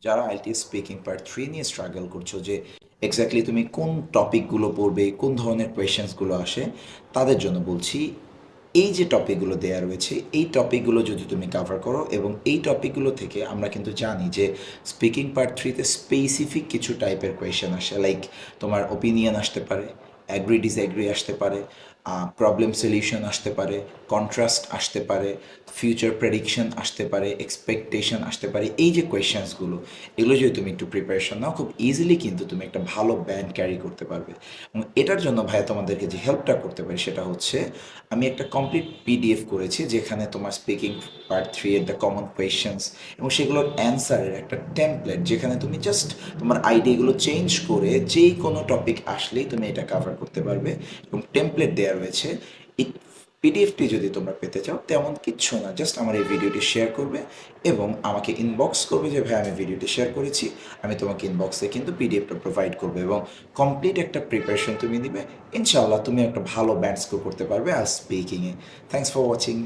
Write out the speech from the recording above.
যারা IELTS speaking part 3 নিয়ে struggle করছো যে এক্স্যাক্টলি তুমি কোন টপিকগুলো পড়বে, কোন ধরনের কোয়েশ্চেন্সগুলো আসে, তাদের জন্য বলছি এই যে টপিকগুলো দেয়া রয়েছে এই টপিকগুলো যদি তুমি কভার করো এবং এই টপিকগুলো থেকে আমরা কিন্তু জানি যে স্পিকিং পার্ট 3-তে স্পেসিফিক কিছু টাইপের কোয়েশ্চেন আসে, লাইক তোমার ওপিনিয়ন আসতে পারে, অ্যাগ্রি ডিসঅ্যাগ্রি আসতে পারে, প্রবলেম সলিউশন আসতে পারে, কন্ট্রাস্ট আসতে পারে, ফিউচার প্রেডিকশন আসতে পারে, এক্সপেকটেশন আসতে পারে। এই যে কোয়েশ্চেন্সগুলো, এগুলো যদি তুমি একটু প্রিপারেশন নাও, খুব ইজিলি কিন্তু তুমি একটা ভালো ব্যান্ড ক্যারি করতে পারবে। এবং এটার জন্য ভাইয়া তোমাদেরকে যে হেল্পটা করতে পারি সেটা হচ্ছে আমি একটা কমপ্লিট পিডিএফ করেছি যেখানে তোমার স্পিকিং পার্ট 3 এর দ্য কমন কোয়েশ্চেন্স এবং সেগুলোর অ্যান্সারের একটা টেমপ্লেট, যেখানে তুমি জাস্ট তোমার আইডিয়াগুলো চেঞ্জ করে যেই কোনো টপিক আসলেই তুমি এটা কভার করতে পারবে এবং টেমপ্লেট দেওয়া রয়েছে। এই পিডিএফটি যদি তোমরা পেতে চাও তেমন কিচ্ছু না, জাস্ট আমার এই ভিডিওটি শেয়ার করবে এবং আমাকে ইনবক্স করবে যে ভাই আমি ভিডিওটি শেয়ার করেছি, আমি তোমাকে ইনবক্সে কিন্তু পিডিএফটা প্রোভাইড করবো এবং কমপ্লিট একটা প্রিপারেশন তুমি নিবে। ইনশাল্লাহ তুমি একটা ভালো ব্যান্ড স্কোর করতে পারবে আর স্পিকিংয়ে। Thanks for watching.